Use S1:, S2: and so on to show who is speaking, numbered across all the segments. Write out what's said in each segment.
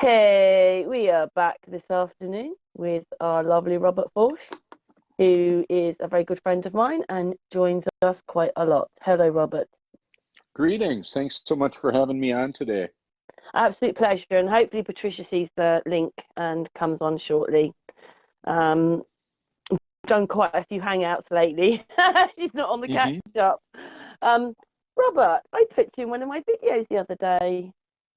S1: Hey, we are back this afternoon with our lovely Robert Foertsch, who is a very good friend of mine and joins us quite a lot. Hello, Robert.
S2: Greetings. Thanks so much for having me on today.
S1: Absolute pleasure, and hopefully Patricia sees the link and comes on shortly. Done quite a few hangouts lately. She's not on the catch up. Robert, I put you in one of my videos the other day.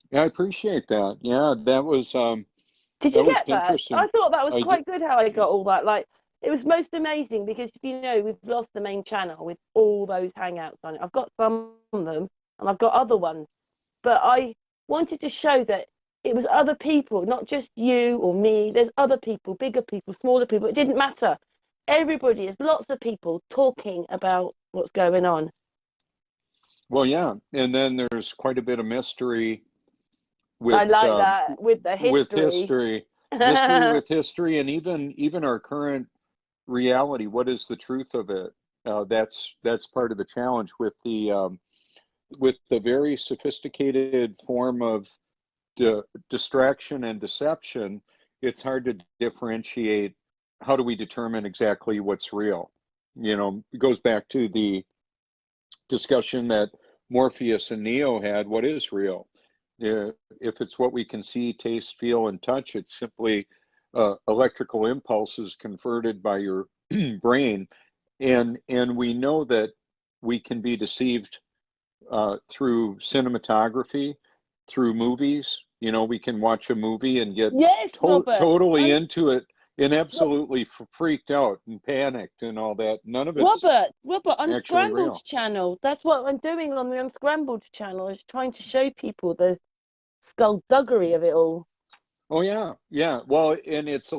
S2: Yeah, I appreciate that. Yeah, that was
S1: Did you get that?
S2: interesting.
S1: I thought that was
S2: I
S1: quite good how I got all that. Like, it was most amazing because, we've lost the main channel with all those hangouts on it. I've got some of them and I've got other ones, but I wanted to show that it was other people, not just you or me. There's other people, bigger people, smaller people. It didn't matter. Everybody, there's lots of people talking about what's going on.
S2: Well, yeah, and then there's quite a bit of mystery with
S1: I like that with the
S2: history, mystery with history, and even our current reality. What is the truth of it? That's part of the challenge with the very sophisticated form of distraction and deception. It's hard to differentiate. How do we determine exactly what's real? It goes back to the discussion that Morpheus and Neo had. What is real? If it's what we can see, taste, feel, and touch, it's simply electrical impulses converted by your brain. And we know that we can be deceived through cinematography, through movies. We can watch a movie and get totally into it and absolutely freaked out and panicked and all that. None of it's
S1: Robert, Unscrambled channel. That's what I'm doing on the Unscrambled channel, is trying to show people the skullduggery of it all.
S2: Oh yeah, yeah. Well, and it's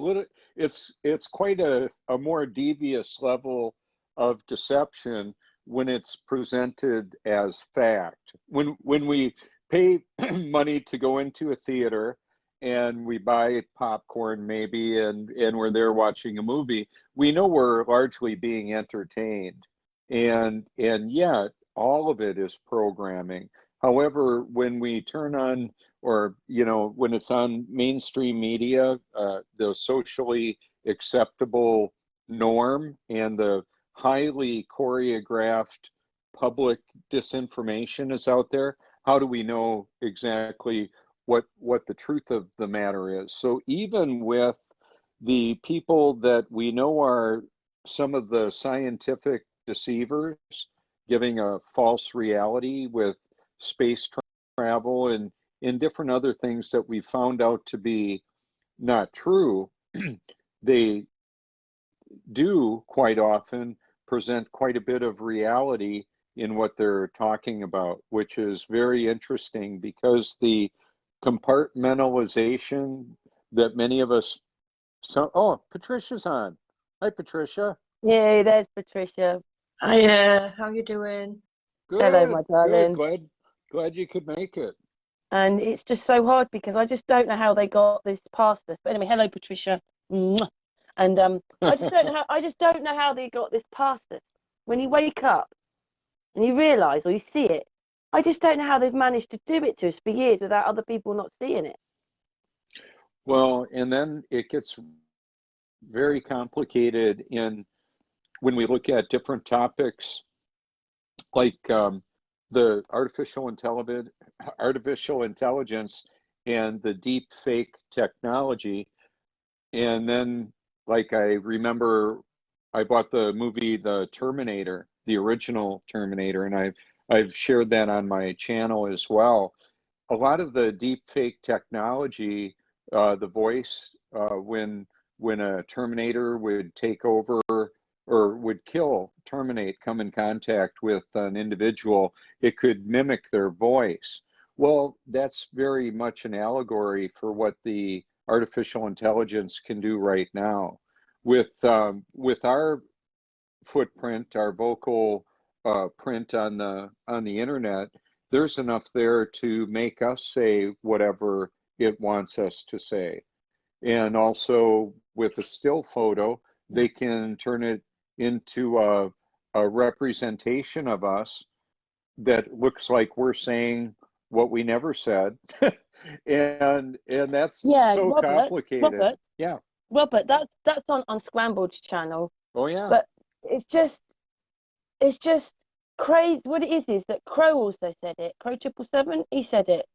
S2: quite a more devious level of deception when it's presented as fact. When we pay money to go into a theater and we buy popcorn maybe and we're there watching a movie, we know we're largely being entertained. And yet all of it is programming. However, when we turn on, or when it's on mainstream media, the socially acceptable norm and the highly choreographed public disinformation is out there, how do we know exactly what the truth of the matter is? So even with the people that we know are some of the scientific deceivers, giving a false reality with space travel and in different other things that we found out to be not true, they do quite often present quite a bit of reality in what they're talking about, which is very interesting because the compartmentalization that many of us Patricia's on. Hi, Patricia.
S1: Yay, there's Patricia.
S3: Hiya, how you doing?
S2: Good.
S1: Hello, my darling.
S2: Good. Glad you could make it.
S1: And it's just so hard because I just don't know how they got this past us. But anyway, hello, Patricia. And I just don't know how they got this past us. When you wake up and you realise or you see it, I just don't know how they've managed to do it to us for years without other people not seeing it.
S2: Well, and then it gets very complicated when we look at different topics like the artificial intelligence and the deep fake technology. And then, like, I remember I bought the movie The Terminator, the original Terminator, and I've shared that on my channel as well. A lot of the deep fake technology, the voice, when a Terminator would take over or would terminate, come in contact with an individual, it could mimic their voice. Well, that's very much an allegory for what the artificial intelligence can do right now. With our footprint, our vocal print on the internet, there's enough there to make us say whatever it wants us to say. And also with a still photo, they can turn it into a representation of us that looks like we're saying what we never said. And that's
S1: Yeah,
S2: so
S1: Robert,
S2: complicated.
S1: Robert,
S2: Yeah.
S1: Robert, that's on Unscrambled channel.
S2: Oh yeah.
S1: But it's just crazy. What it is that Crow also said it. Crow 777, he said it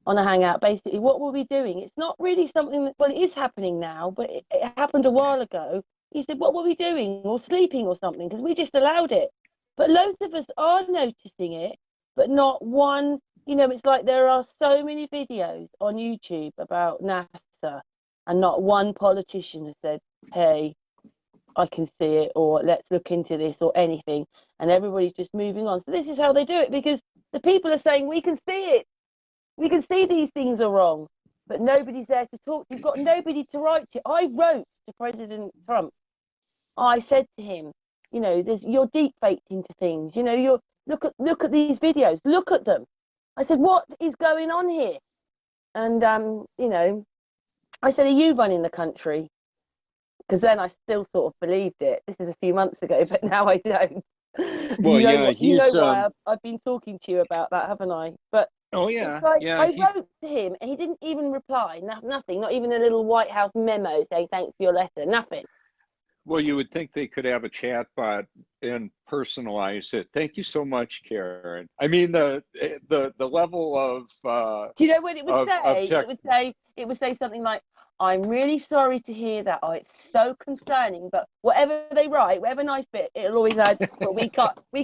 S1: on a hangout. Basically, what were we doing? It's not really something that, well, it is happening now, but it happened a while ago. He said, what were we doing? Or sleeping or something? Because we just allowed it. But loads of us are noticing it, but not one. You know, it's like there are so many videos on YouTube about NASA, and not one politician has said, hey, I can see it, or let's look into this, or anything. And everybody's just moving on. So this is how they do it, because the people are saying, we can see it. We can see these things are wrong, but nobody's there to talk. You've got nobody to write to. I wrote to President Trump. I said to him, you know, you're deep faked into things. You know, you're look at these videos. Look at them. I said, what is going on here? And you know, I said, are you running the country? Because then I still sort of believed it. This is a few months ago, but now I don't.
S2: Well, yeah,
S1: You know
S2: he's
S1: why I've been talking to you about that, haven't I? But
S2: oh
S1: it's
S2: yeah,
S1: like
S2: yeah,
S1: I wrote to him and he didn't even reply. Nothing, not even a little White House memo saying thanks for your letter. Nothing.
S2: well, you would think they could have a chat bot and personalize it. Thank you so much, Karen. I mean, the level
S1: Do you know what it would
S2: of
S1: say?
S2: tech.
S1: It would say something like, I'm really sorry to hear that. Oh, it's so concerning. But whatever they write, whatever nice bit, it'll always add, but we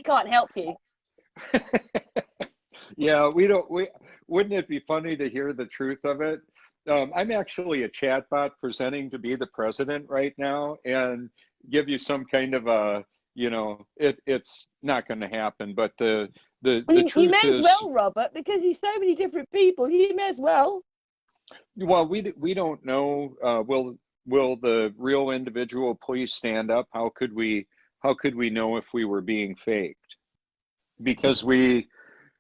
S1: can't help you.
S2: Yeah, we don't. We wouldn't it be funny to hear the truth of it? I'm actually a chatbot presenting to be the president right now, and give you some kind of a, you know, it's not going to happen. But
S1: Well,
S2: the
S1: you
S2: truth
S1: may as
S2: is,
S1: well, Robert, because he's so many different people. You may as well.
S2: well, we don't know. Will the real individual please stand up? How could we know if we were being faked? Because
S1: Do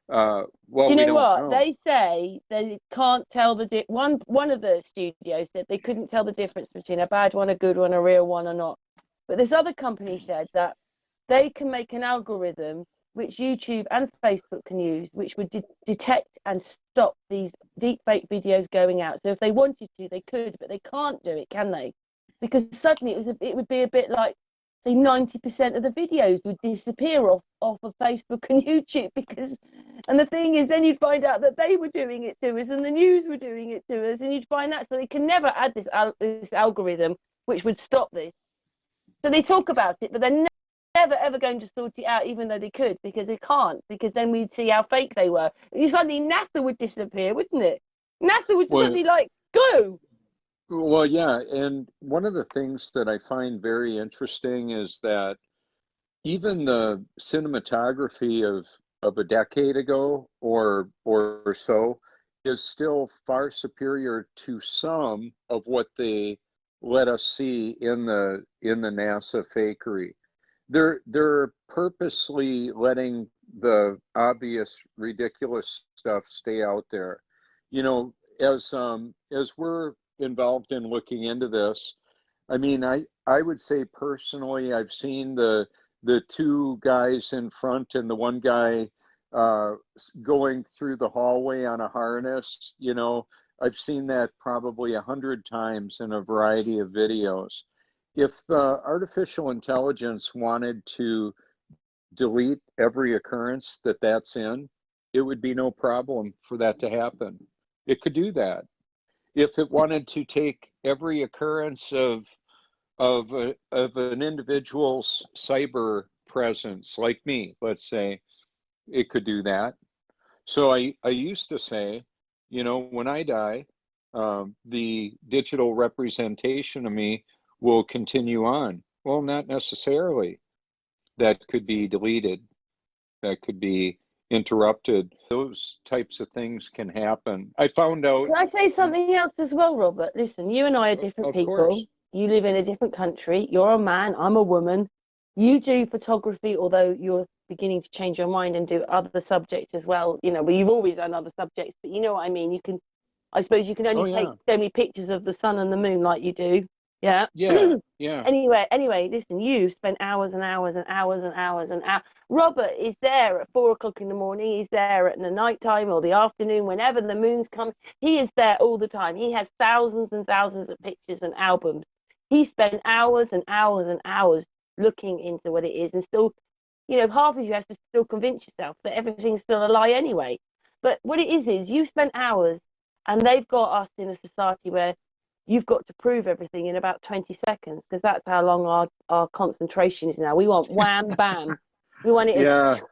S2: well,
S1: you
S2: we
S1: know
S2: don't
S1: what
S2: know.
S1: they say? They can't tell one of the studios said they couldn't tell the difference between a bad one, a good one, a real one, or not. But this other company said that they can make an algorithm which YouTube and Facebook can use, which would detect and stop these deepfake videos going out. So if they wanted to, they could, but they can't do it, can they? Because suddenly it would be a bit like, say, 90% of the videos would disappear off of Facebook and YouTube, because, and the thing is, then you'd find out that they were doing it to us and the news were doing it to us, and you'd find out. So they can never add this algorithm which would stop this. So they talk about it, but they're never ever going to sort it out, even though they could, because they can't, because then we'd see how fake they were. Suddenly NASA would disappear, wouldn't it? NASA would
S2: Well,
S1: suddenly like go.
S2: well, yeah, and one of the things that I find very interesting is that even the cinematography of a decade ago or so is still far superior to some of what they let us see in the NASA fakery. They're purposely letting the obvious ridiculous stuff stay out there. You know, as we're involved in looking into this, I mean, I would say personally, I've seen the two guys in front and the one guy going through the hallway on a harness. You know, I've seen that probably 100 times in a variety of videos. If the artificial intelligence wanted to delete every occurrence that's in, it would be no problem for that to happen. It could do that. If it wanted to take every occurrence of an individual's cyber presence, like me, let's say, it could do that. So I used to say, you know, when I die, the digital representation of me will continue on. Well, not necessarily. That could be deleted. That could be interrupted. Those types of things can happen. I found out,
S1: Can I say something else as well, Robert? Listen, you and I are different
S2: of
S1: people.
S2: course.
S1: You live in a different country. You're a man. I'm a woman. You do photography, although you're beginning to change your mind and do other subjects as well. You know, well, you've always done other subjects, but you know what I mean. I suppose you can
S2: Oh
S1: only take
S2: yeah.
S1: so many pictures of the sun and the moon like you do Yeah.
S2: Yeah, yeah,
S1: Anyway, listen, you spent hours and hours and hours and hours and hours. Robert is there at 4 o'clock in the morning. He's there at the night time or the afternoon, whenever the moon's come. He is there all the time. He has thousands and thousands of pictures and albums. He spent hours and hours and hours looking into what it is, and still, half of you has to still convince yourself that everything's still a lie anyway. But what it is you spent hours, and they've got us in a society where you've got to prove everything in about 20 seconds, because that's how long our concentration is now. We want wham, bam. We want it
S2: yeah.
S1: as,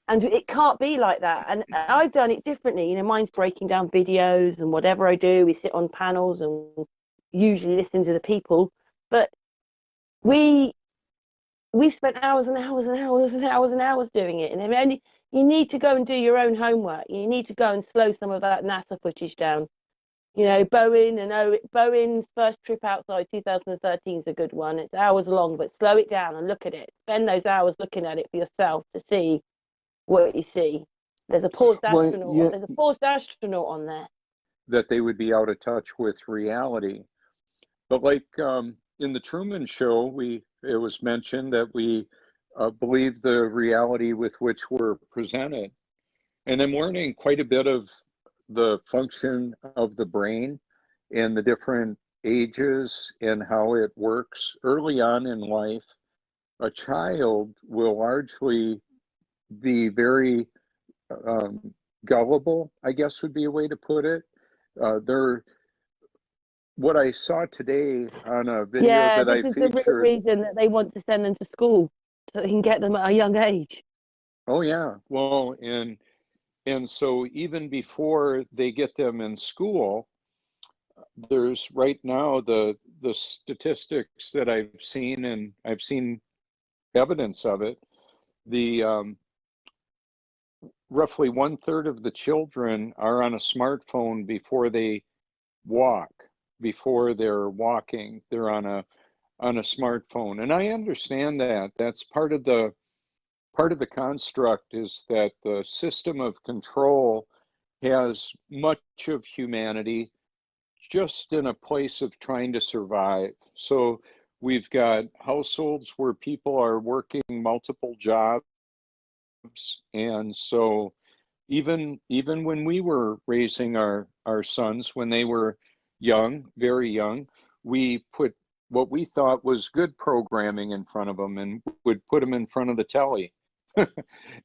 S1: and it can't be like that. And I've done it differently. Mine's breaking down videos and whatever I do. We sit on panels and usually listen to the people. But we've spent hours and hours and hours and hours and hours doing it. And only you need to go and do your own homework. You need to go and slow some of that NASA footage down. Bowen's first trip outside 2013 is a good one. It's hours long, but slow it down and look at it. Spend those hours looking at it for yourself to see what you see. There's a paused
S2: Well,
S1: astronaut.
S2: yeah,
S1: There's a paused astronaut on there.
S2: that they would be out of touch with reality. But like in the Truman Show, it was mentioned that we believe the reality with which we're presented. And I'm learning quite a bit of the function of the brain and the different ages and how it works early on in life. A child will largely be very gullible, I guess would be a way to put it. They're what I saw today on a video
S1: Yeah,
S2: that
S1: this
S2: I
S1: is the real
S2: featured.
S1: reason that they want to send them to school, so they can get them at a young age.
S2: Oh yeah, well, and so even before they get them in school, there's right now the statistics that I've seen, and I've seen evidence of it. The roughly 1/3 of the children are on a smartphone before they walk. Before they're walking, they're on a smartphone, and I understand that. That's part of the construct is that the system of control has much of humanity just in a place of trying to survive. So we've got households where people are working multiple jobs. And so even when we were raising our sons, when they were young, very young, we put what we thought was good programming in front of them and would put them in front of the telly.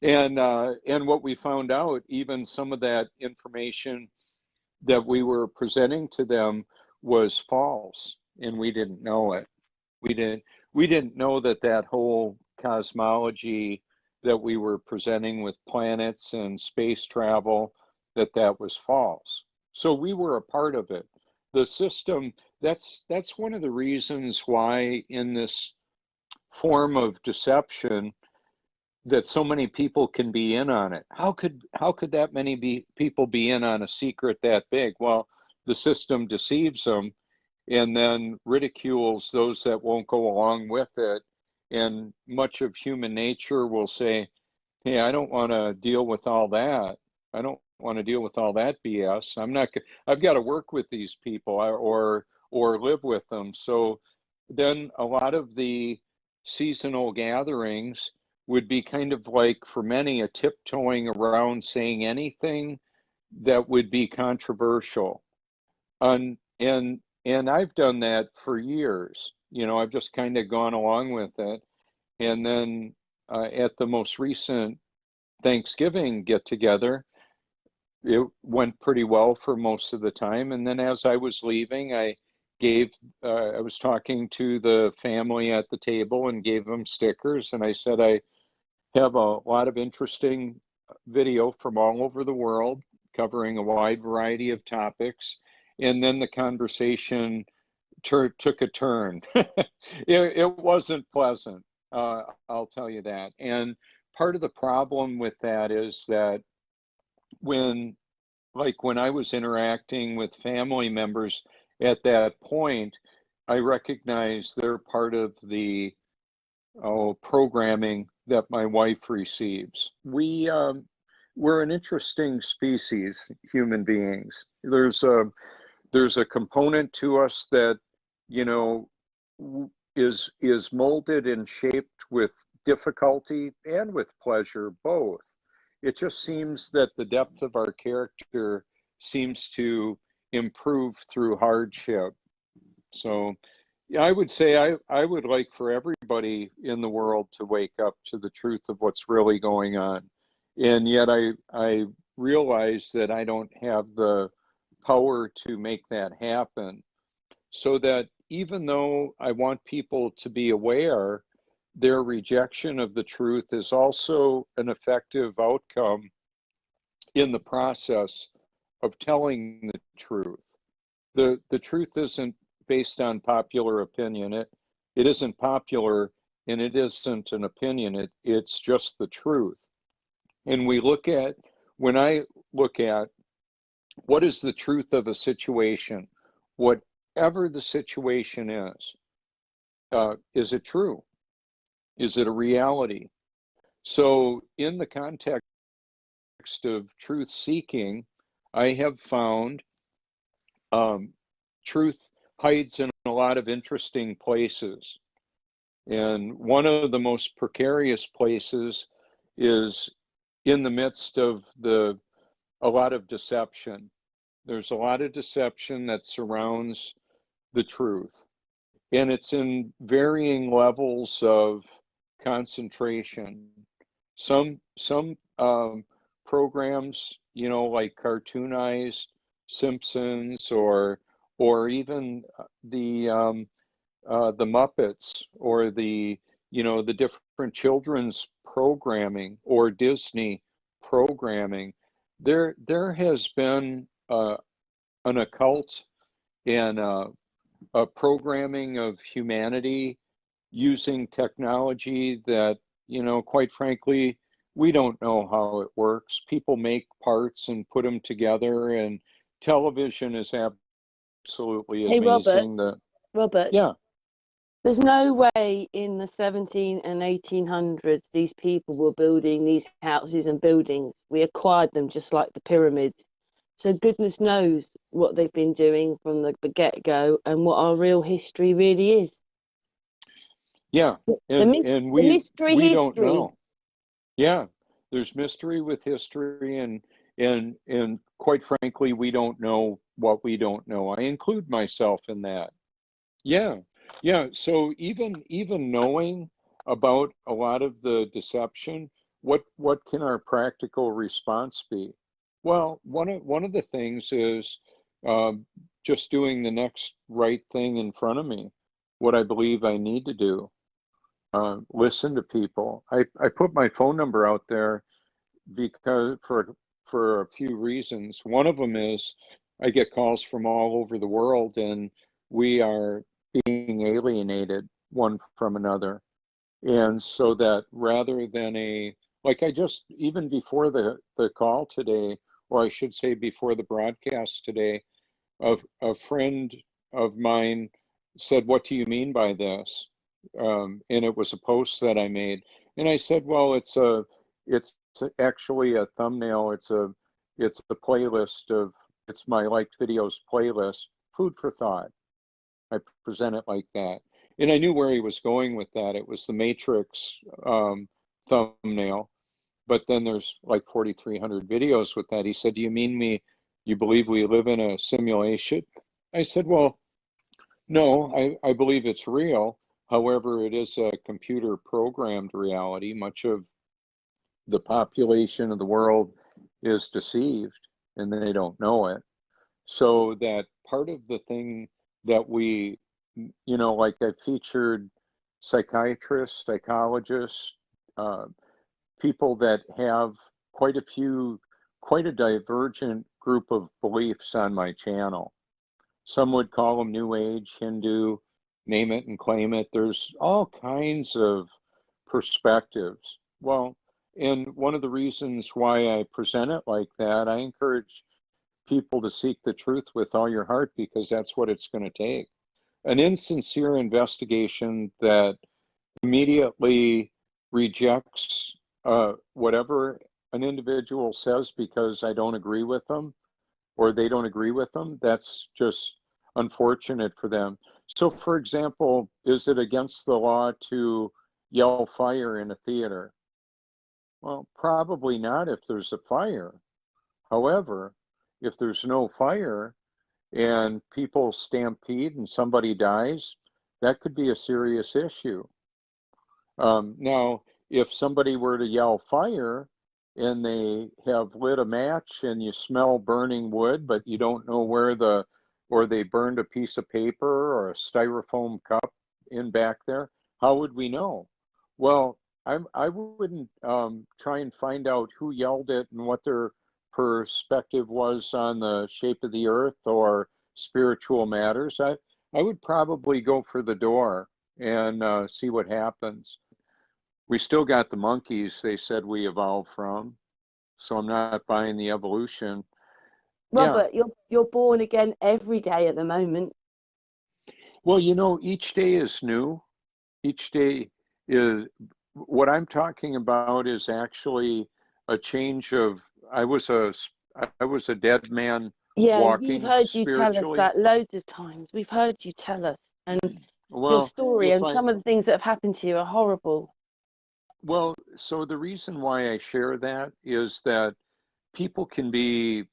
S2: And what we found out, even some of that information that we were presenting to them was false, and we didn't know it. We didn't know that that whole cosmology that we were presenting with planets and space travel, that was false. So we were a part of it. The system, that's one of the reasons why in this form of deception that so many people can be in on it. How could that many people be in on a secret that big? Well, the system deceives them and then ridicules those that won't go along with it. And much of human nature will say, "Hey, I don't want to deal with all that. I don't want to deal with all that BS. I'm not. I've got to work with these people or live with them." So then a lot of the seasonal gatherings would be kind of like, for many, a tiptoeing around saying anything that would be controversial. And I've done that for years. I've just kind of gone along with it. And then at the most recent Thanksgiving get together, it went pretty well for most of the time. And then as I was leaving, I was talking to the family at the table and gave them stickers. And I said, I have a lot of interesting video from all over the world covering a wide variety of topics. And then the conversation took a turn. It wasn't pleasant, I'll tell you that. And part of the problem with that is that when when I was interacting with family members at that point, I recognized they're part of the programming that my wife receives. We're an interesting species, human beings. There's a component to us that, is molded and shaped with difficulty and with pleasure, both. It just seems that the depth of our character seems to improve through hardship. So yeah, I would say I would like for everybody in the world to wake up to the truth of what's really going on. And yet I realize that I don't have the power to make that happen. So that even though I want people to be aware, their rejection of the truth is also an effective outcome in the process of telling the truth. The truth isn't based on popular opinion. It isn't popular, and it isn't an opinion. It's just the truth. And when I look at what is the truth of a situation, whatever the situation is it true? Is it a reality? So in the context of truth seeking, I have found truth hides in a lot of interesting places. And one of the most precarious places is in the midst of a lot of deception. There's a lot of deception that surrounds the truth. And it's in varying levels of concentration. Some programs, like cartoonized Simpsons or even the Muppets or the different children's programming or Disney programming, there has been an occult and a programming of humanity using technology that, quite frankly, we don't know how it works. People make parts and put them together, and television is absolutely
S1: Hey,
S2: amazing.
S1: Robert,
S2: Yeah,
S1: there's no way in the 17 and 1800s these people were building these houses and buildings. We acquired them just like the pyramids. So goodness knows what they've been doing from the get-go and what our real history really is.
S2: yeah,
S1: The,
S2: and
S1: the mystery
S2: we don't
S1: history.
S2: know. Yeah, there's mystery with history, and quite frankly, we don't know what we don't know. I include myself in that. Yeah, yeah. So even knowing about a lot of the deception, what can our practical response be? Well, one of the things is um, just doing the next right thing in front of me, what I believe I need to do. Listen to people. I put my phone number out there because for a few reasons. One of them is I get calls from all over the world, and we are being alienated one from another. And so that rather than like I just, even before the call today, or I should say before the broadcast today, a friend of mine said, "What do you mean by this?" And it was a post that I made. And I said, well, it's actually a thumbnail. It's a playlist it's my liked videos playlist, food for thought. I present it like that. And I knew where he was going with that. It was the Matrix thumbnail. But then there's like 4,300 videos with that. He said, do you mean you believe we live in a simulation? I said, well, no, I believe it's real. However, it is a computer programmed reality. Much of the population of the world is deceived and they don't know it. So that part of the thing that like I featured psychiatrists, psychologists, people that have quite a divergent group of beliefs on my channel. Some would call them New Age, Hindu, name it and claim it. There's all kinds of perspectives. Well, and one of the reasons why I present it like that, I encourage people to seek the truth with all your heart, because that's what it's going to take. An insincere investigation that immediately rejects whatever an individual says because I don't agree with them or they don't agree with them, that's just unfortunate for them. So, for example, is it against the law to yell fire in a theater? Well, probably not if there's a fire. However, if there's no fire and people stampede and somebody dies, that could be a serious issue. Now, if somebody were to yell fire and they have lit a match and you smell burning wood, but you don't know where or they burned a piece of paper or a styrofoam cup in back there, how would we know? Well, I wouldn't try and find out who yelled it and what their perspective was on the shape of the earth or spiritual matters. I would probably go for the door and see what happens. We still got the monkeys they said we evolved from, so I'm not buying the evolution.
S1: Robert, you're born again every day at the moment.
S2: Well, each day is new. Each day is what I'm talking about is actually a change of I was a dead man
S1: Yeah, we've
S2: walking
S1: heard you tell us
S2: spiritually.
S1: that loads of times. We've heard you tell us, and your
S2: Well,
S1: story
S2: if
S1: and
S2: I
S1: some of the things that have happened to you are horrible.
S2: well, so the reason why I share that is that people can be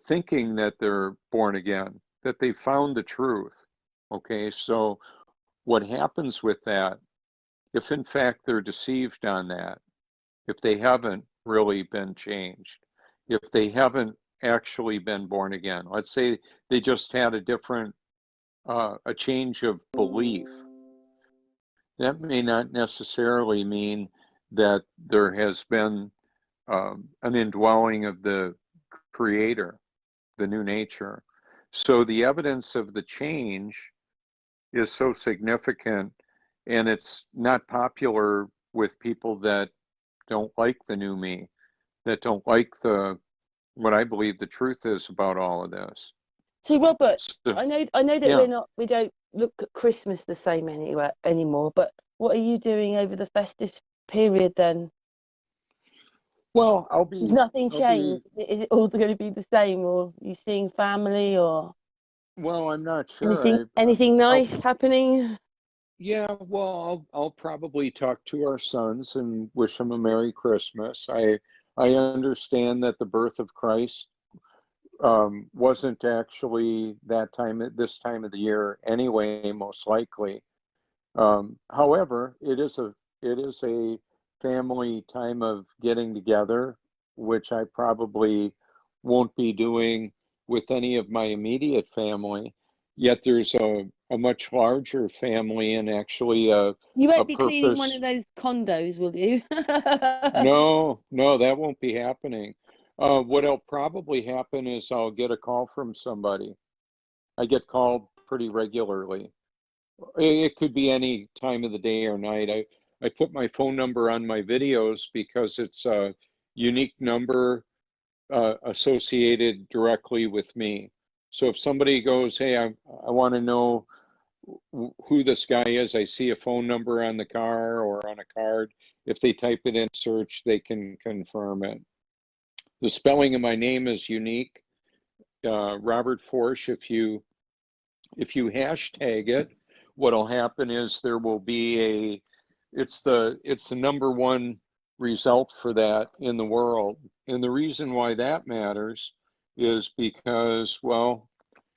S2: thinking that they're born again, that they found the truth. Okay, so what happens with that, if in fact they're deceived on that, if they haven't really been changed, if they haven't actually been born again, let's say they just had a change of belief, that may not necessarily mean that there has been an indwelling of the creator, the new nature. So the evidence of the change is so significant, and it's not popular with people that don't like the new me, that don't like what I believe the truth is about all of this.
S1: So, Robert,
S2: So,
S1: I know that
S2: yeah.
S1: we don't look at Christmas the same anymore. But what are you doing over the festive period then?
S2: Well,
S1: Has nothing
S2: I'll be,
S1: changed? Is it all going to be the same, or you seeing family, or
S2: well, I'm not
S1: anything
S2: sure.
S1: anything
S2: I'll,
S1: nice happening?
S2: yeah, well, I'll probably talk to our sons and wish them a Merry Christmas. I understand that the birth of Christ wasn't actually this time of the year anyway, most likely. However, it is a family time of getting together, which I probably won't be doing with any of my immediate family. Yet there's a much larger family and actually
S1: You
S2: a
S1: won't be cleaning one of
S2: purpose.
S1: those condos, will you?
S2: No, no, that won't be happening. What'll probably happen is I'll get a call from somebody. I get called pretty regularly. It could be any time of the day or night. I put my phone number on my videos because it's a unique number associated directly with me. So if somebody goes, hey, I want to know who this guy is, I see a phone number on the car or on a card. If they type it in search, they can confirm it. The spelling of my name is unique. Robert Foertsch, if you hashtag it, what'll happen is there will be it's the number one result for that in the world. And the reason why that matters is because, well,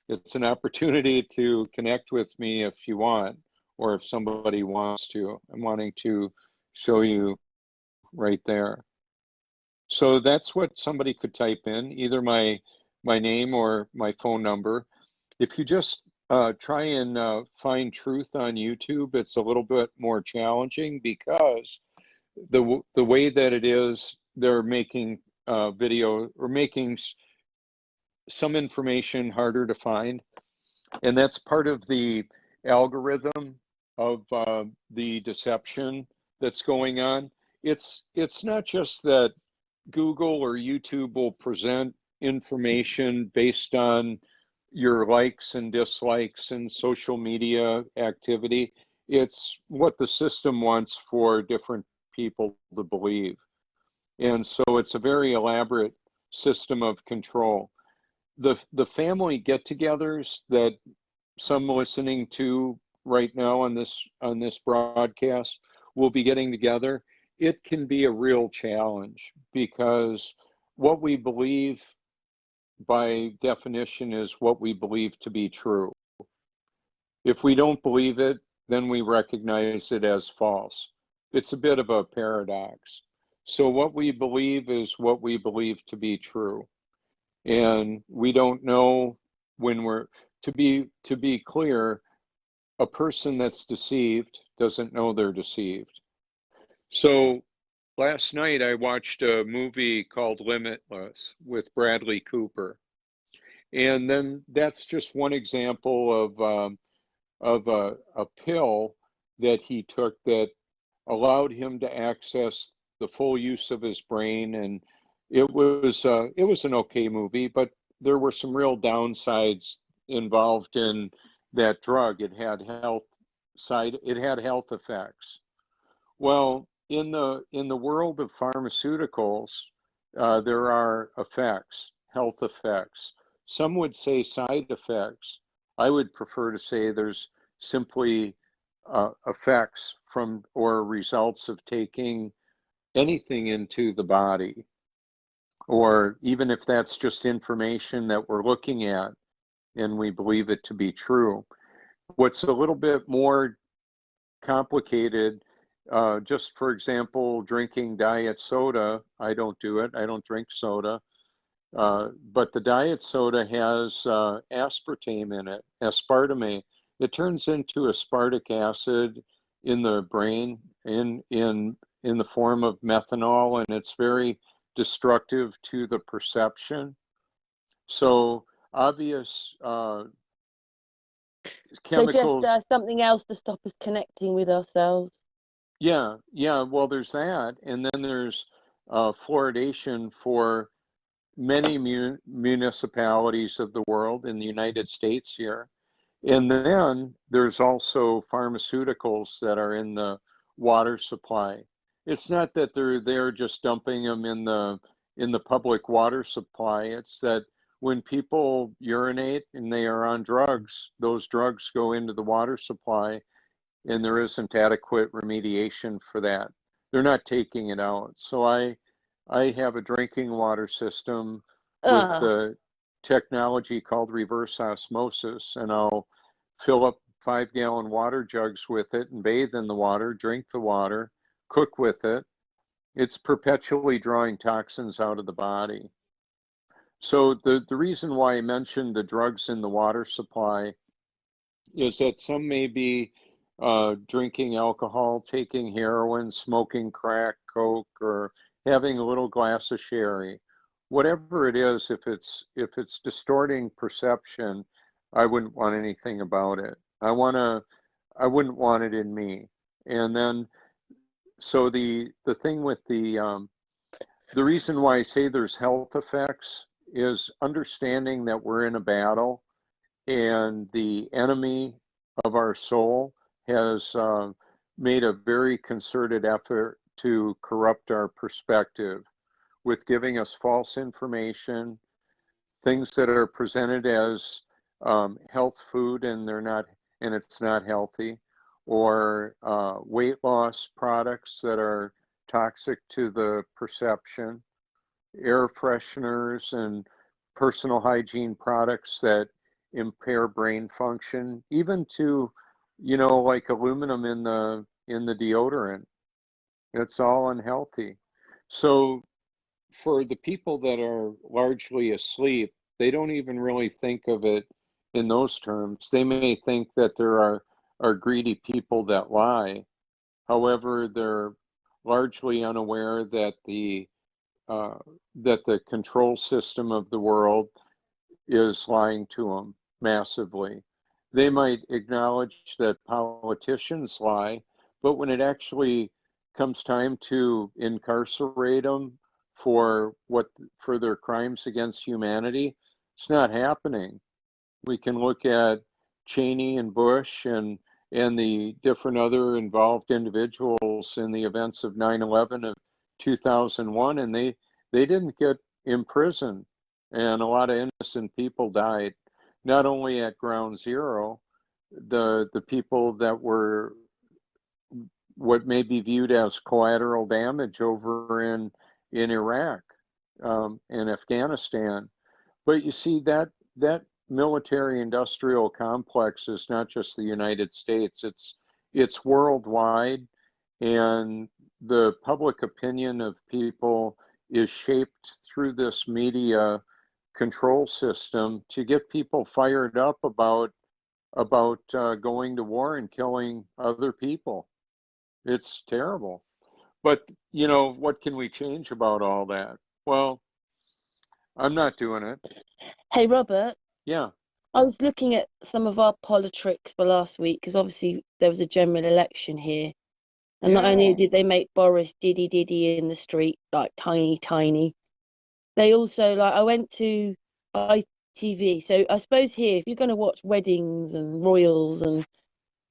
S2: it's an opportunity to connect with me if you want, or if somebody wants to. I'm wanting to show you right there. So that's what somebody could type in, either my name or my phone number. If you just try and find truth on YouTube, it's a little bit more challenging because the way that it is, they're making video or making some information harder to find, and that's part of the algorithm of the deception that's going on. It's not just that Google or YouTube will present information based on your likes and dislikes and social media activity. It's what the system wants for different people to believe. And so it's a very elaborate system of control. The family get-togethers that some listening to right now on this broadcast will be getting together, it can be a real challenge because what we believe by definition is what we believe to be true. If we don't believe it, then we recognize it as false. It's a bit of a paradox. So what we believe is what we believe to be true. And we don't know when we're, to be clear, a person that's deceived doesn't know they're deceived. So last night I watched a movie called Limitless with Bradley Cooper. And then that's just one example of a pill that he took that allowed him to access the full use of his brain. And it was an okay movie, but there were some real downsides involved in that drug. It had health effects. Well, in the world of pharmaceuticals, there are effects, health effects. Some would say side effects. I would prefer to say there's simply effects from or results of taking anything into the body, or even if that's just information that we're looking at and we believe it to be true. What's a little bit more complicated, just for example, drinking diet soda. I don't do it. I don't drink soda. But the diet soda has aspartame in it, aspartame. It turns into aspartic acid in the brain in the form of methanol, and it's very destructive to the perception. So obvious
S1: So just
S2: chemicals.
S1: something else to stop us connecting with ourselves.
S2: Yeah, yeah. Well, there's that, and then there's fluoridation for many municipalities of the world in the United States here. And then there's also pharmaceuticals that are in the water supply. It's not that they're just dumping them in the public water supply. It's that when people urinate and they are on drugs, those drugs go into the water supply and there isn't adequate remediation for that. They're not taking it out. So I have a drinking water system with
S1: Ah,
S2: the technology called reverse osmosis, and I'll fill up 5-gallon water jugs with it and bathe in the water, drink the water, cook with it. It's perpetually drawing toxins out of the body. So the reason why I mentioned the drugs in the water supply is that some may be drinking alcohol, taking heroin, smoking crack, coke, or having a little glass of sherry. Whatever it is, if it's distorting perception, I wouldn't want anything about it. I wouldn't want it in me. And then, so the thing with the reason why I say there's health effects is understanding that we're in a battle and the enemy of our soul has made a very concerted effort to corrupt our perspective with giving us false information, things that are presented as health food and they're not, and it's not healthy, or weight loss products that are toxic to the perception, air fresheners and personal hygiene products that impair brain function, even to, like aluminum in the deodorant. It's all unhealthy. So for the people that are largely asleep, they don't even really think of it in those terms. They may think that there are greedy people that lie. However, they're largely unaware uh, that the control system of the world is lying to them massively. They might acknowledge that politicians lie, but when it actually comes time to incarcerate them for for their crimes against humanity, it's not happening. We can look at Cheney and Bush and the different other involved individuals in the events of 9/11 of 2001, and they didn't get imprisoned, and a lot of innocent people died. not only at ground zero, the people that were what may be viewed as collateral damage over in Iraq and Afghanistan. But you see that military industrial complex is not just the United States, it's worldwide, and the public opinion of people is shaped through this media control system to get people fired up about going to war and killing other people. It's terrible. But what can we change about all that? Well, I'm not doing it.
S1: Hey, Robert,
S2: Yeah.
S1: I was looking at some of our politics for last week because obviously there was a general election here. And not only
S2: Yeah.
S1: did they make Boris diddy in the street, like tiny, tiny, they also, like, I went to ITV. So I suppose here, if you're going to watch weddings and royals and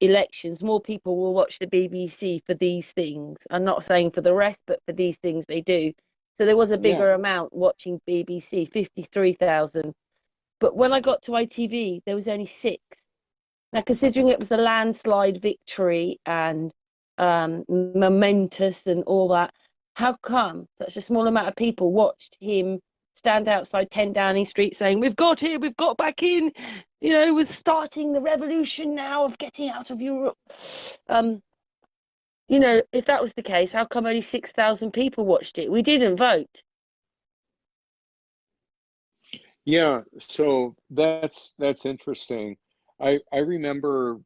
S1: elections, more people will watch the BBC for these things. I'm not saying for the rest, but for these things they do. So there was a
S2: Yeah.
S1: bigger amount watching BBC, 53,000. But when I got to ITV, there was only 6. Now, considering it was a landslide victory and momentous and all that, how come such a small amount of people watched him stand outside 10 Downing Street saying, "We've got here, we've got back in, we're starting the revolution now of getting out of Europe." If that was the case, how come only 6,000 people watched it? We didn't vote.
S2: Yeah, so that's interesting. I remember,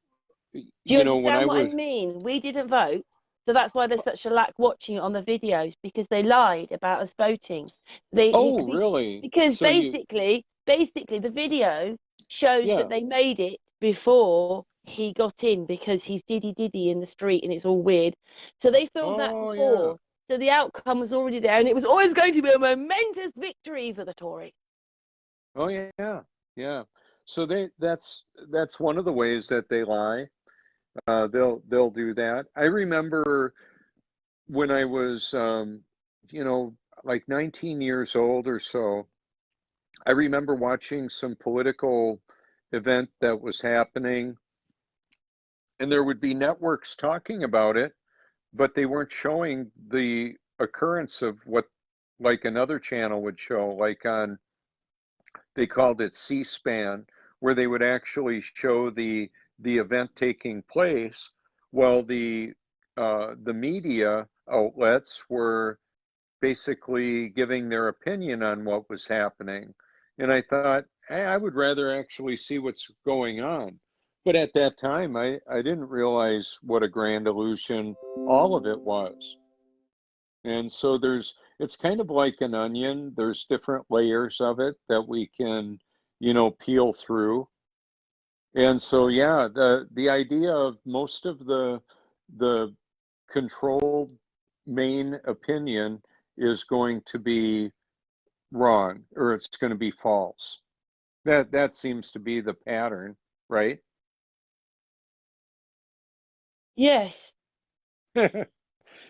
S1: Do you
S2: when
S1: understand
S2: I
S1: what I
S2: was,
S1: mean? We didn't vote. So that's why there's such a lack watching it on the videos, because they lied about us voting.
S2: oh, really?
S1: Because
S2: So you,
S1: basically the video shows that
S2: yeah.
S1: they made it before he got in because he's diddy in the street and it's all weird. So they filmed that
S2: Oh, yeah.
S1: before. So the outcome was already there, and it was always going to be a momentous victory for the Tories.
S2: Oh, yeah. Yeah. So that's one of the ways that they lie. They'll do that. I remember when I was, you know, like 19 years old or so, I remember watching some political event that was happening, and there would be networks talking about it, but they weren't showing the occurrence of what like another channel would show, like on, they called it C-SPAN, where they would actually show the event taking place while the media outlets were basically giving their opinion on what was happening. And I thought, hey, I would rather actually see what's going on. But at that time, I didn't realize what a grand illusion all of it was. And so it's kind of like an onion. There's different layers of it that we can, peel through. And so, yeah, the idea of most of the controlled main opinion is going to be wrong, or it's going to be false. That seems to be the pattern, right?
S1: Yes.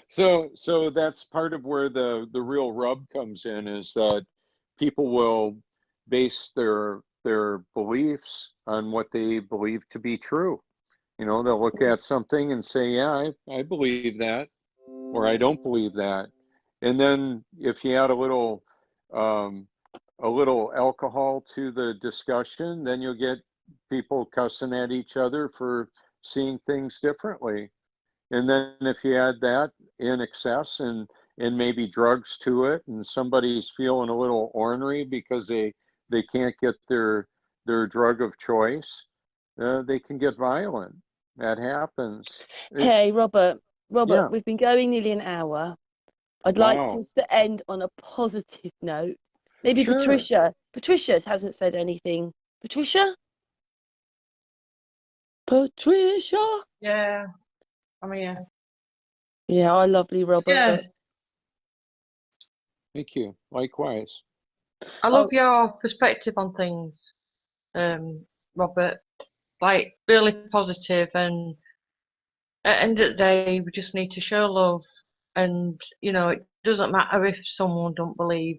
S2: So that's part of where the real rub comes in, is that people will base their beliefs on what they believe to be true. They'll look at something and say, yeah, I believe that, or I don't believe that. And then if you add um, a little alcohol to the discussion, then you'll get people cussing at each other for seeing things differently. And then if you add that in excess and maybe drugs to it, and somebody's feeling a little ornery because they can't get their drug of choice, they can get violent. That happens.
S1: Hey, Robert,
S2: Yeah.
S1: we've been going nearly an hour. I'd like
S2: Wow.
S1: us to end on a positive note. Maybe
S2: Sure.
S1: Patricia. Patricia hasn't said anything. Patricia? Patricia?
S3: Yeah, I mean,
S1: Yeah, our lovely
S3: yeah,
S1: Robert.
S2: Thank you. Likewise.
S3: I love
S1: Oh,
S3: your perspective on things, Robert. Like really positive, and at the end of the day, we just need to show love. And it doesn't matter if someone don't believe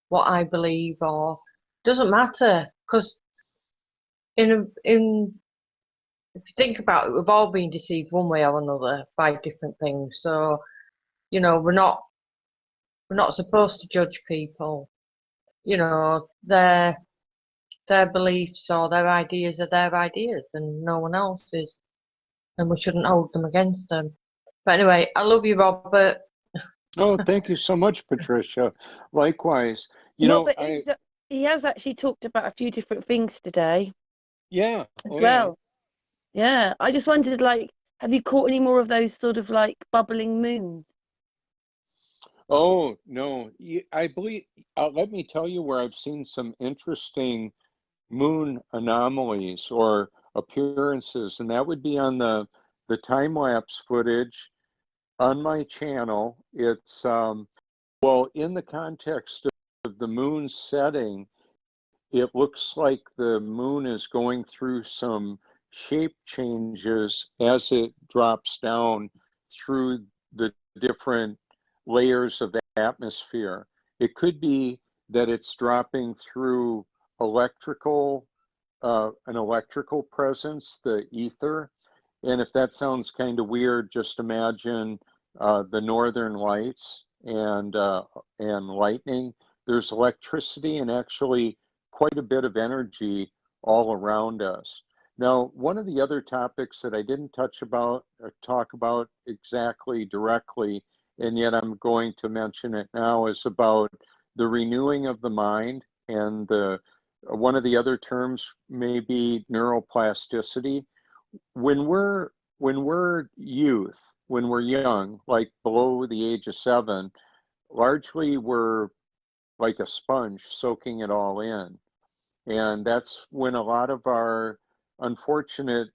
S3: what I believe, or doesn't matter, because in if you think about it, we've all been deceived one way or another by different things. So, you know, we're not supposed to judge people. You know, their beliefs or their ideas are their ideas and no one else's, and we shouldn't hold them against them. But anyway, I love you, Robert.
S2: Oh, thank you so much, Patricia. Likewise.
S1: Robert he has actually talked about a few different things today
S2: Yeah.
S1: as
S2: Oh, yeah.
S1: well. Yeah, I just wondered, like, have you caught any more of those sort of like bubbling moons?
S2: Oh, no. I believe, let me tell you where I've seen some interesting moon anomalies or appearances, and that would be on the time-lapse footage on my channel. It's well, in the context of the moon setting, it looks like the moon is going through some shape changes as it drops down through the different layers of the atmosphere. It could be that it's dropping through electrical, an electrical presence, the ether. And if that sounds kind of weird, just imagine the northern lights and lightning. There's electricity and actually quite a bit of energy all around us. Now, one of the other topics that I didn't touch about or talk about exactly directly, and yet I'm going to mention it now, is about the renewing of the mind, and the one of the other terms may be neuroplasticity. When we're youth, when we're young, like below the age of 7, largely we're like a sponge soaking it all in. And that's when a lot of our unfortunate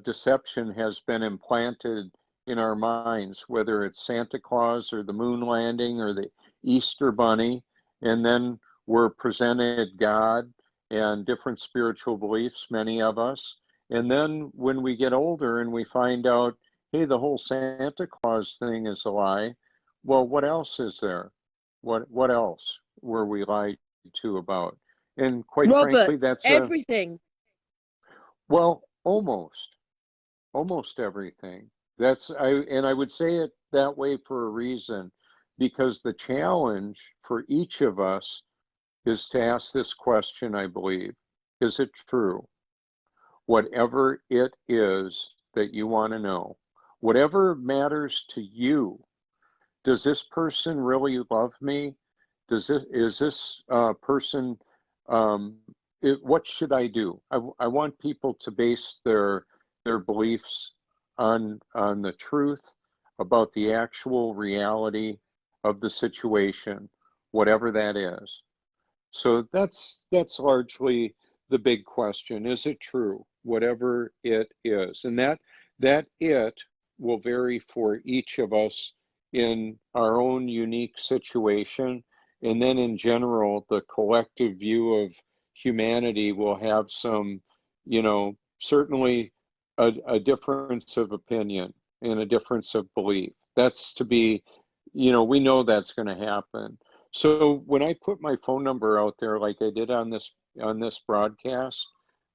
S2: deception has been implanted in our minds, whether it's Santa Claus or the moon landing or the Easter Bunny. And then we're presented God and different spiritual beliefs, many of us. And then when we get older and we find out, hey, the whole Santa Claus thing is a lie, well, what else is there? What else were we lied to about? And quite
S1: Robert,
S2: frankly, that's
S1: everything.
S2: well, almost everything. I would say it that way for a reason, because the challenge for each of us is to ask this question, I believe. Is it true? Whatever it is that you want to know, whatever matters to you, does this person really love me? Is this person, um, what should I do? I want people to base their beliefs on the truth about the actual reality of the situation, whatever that is. So that's largely the big question. Is it true? Whatever it is. And that it will vary for each of us in our own unique situation. And then in general, the collective view of humanity will have some, certainly a difference of opinion and a difference of belief. That's to be, we know that's going to happen. So when I put my phone number out there, like I did on this broadcast,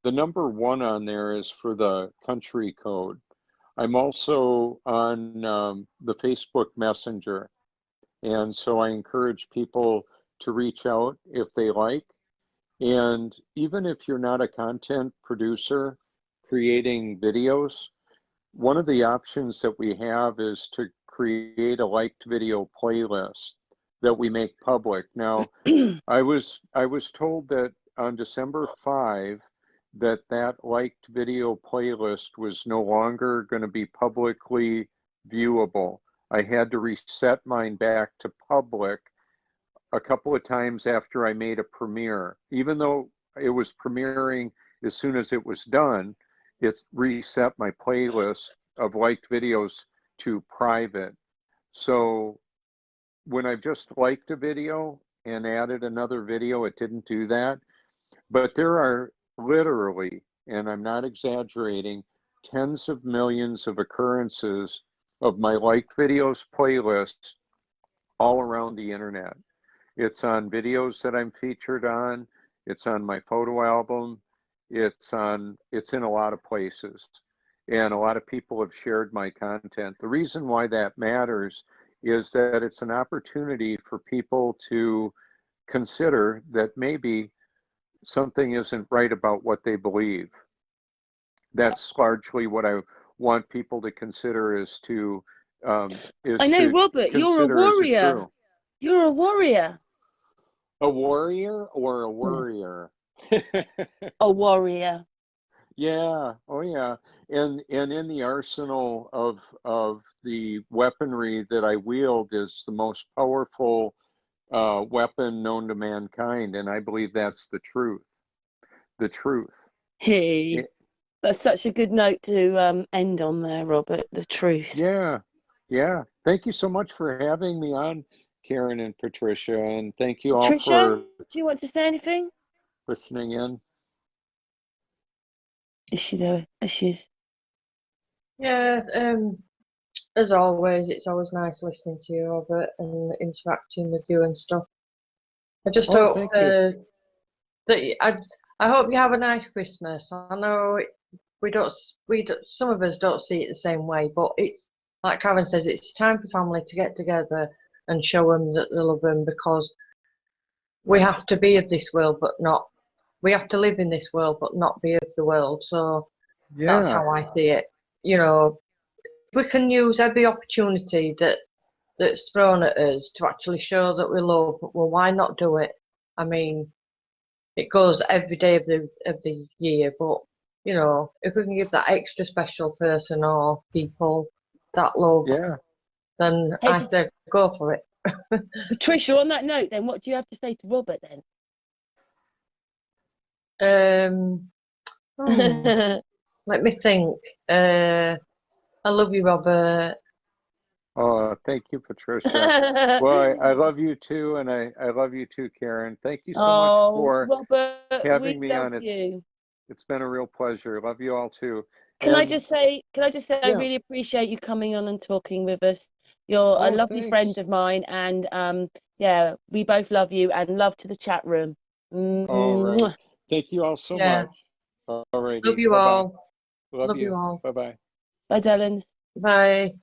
S2: the number 1 on there is for the country code. I'm also on the Facebook Messenger, and so I encourage people to reach out if they like. And even if you're not a content producer creating videos, one of the options that we have is to create a liked video playlist that we make public. Now, I was told that on December 5 that liked video playlist was no longer going to be publicly viewable. I had to reset mine back to public a couple of times after I made a premiere. Even though it was premiering as soon as it was done, it's reset my playlist of liked videos to private. So when I've just liked a video and added another video, it didn't do that. But there are literally, and I'm not exaggerating, tens of millions of occurrences of my liked videos playlist all around the internet. It's on videos that I'm featured on, it's on my photo album, It's in a lot of places, and a lot of people have shared my content. The reason why that matters is that it's an opportunity for people to consider that maybe something isn't right about what they believe. That's largely what I want people to consider,
S1: I know, Robert, you're a
S2: consider, is it
S1: warrior.
S2: true?
S1: You're a warrior.
S2: A warrior or a
S1: Yeah.
S2: worrier?
S1: A warrior.
S2: Yeah, oh yeah. And in the arsenal of the weaponry that I wield is the most powerful weapon known to mankind, and I believe that's the truth. The truth.
S1: Hey, that's such a good note to end on there, Robert. The truth.
S2: Yeah, yeah. Thank you so much for having me on, Karen and Patricia, and thank you all
S1: Patricia,
S2: for
S1: do you want to say anything?
S2: listening in.
S1: Is she there? She's.
S3: Yeah, as always, it's always nice listening to you, Robert, and interacting with you and stuff. I just
S2: Oh,
S3: hope
S2: thank you.
S3: I hope you have a nice Christmas. I know some of us don't see it the same way, but it's like Karen says, it's time for family to get together and show them that they love them, because we have to be of this world, but not. We have to live in this world, but not be of the world. So that's
S2: Yeah,
S3: how I see it. You know, we can use every opportunity that's thrown at us to actually show that we love. Well, why not do it? I mean, it goes every day of the year, but you know, if we can give that extra special person or people that love,
S2: yeah.
S3: then
S1: Hey,
S3: I say go for it.
S1: Patricia, on that note, then, what do you have to say to Robert then?
S3: Let me think. I love you, Robert.
S2: Oh, thank you, Patricia. Well, I love you too, and I love you too, Karen. Thank you so much
S1: Oh,
S2: for
S1: Robert, we
S2: having me
S1: love
S2: on.
S1: you.
S2: It's been a real pleasure. Love you all too.
S1: Can I
S2: And
S1: just say, I
S2: yeah.
S1: really appreciate you coming on and talking with us. You're a
S2: Oh,
S1: lovely friend
S2: thanks.
S1: of mine, and yeah, we both love you and love to the chat room.
S2: All right.
S1: Mwah.
S2: Thank you all so
S3: Yeah,
S2: much. All
S3: love
S2: righty.
S3: you
S2: Bye-bye.
S3: all.
S2: Love
S3: Love you
S2: you.
S3: all.
S2: Bye-bye.
S1: Bye, darlings.
S3: Bye.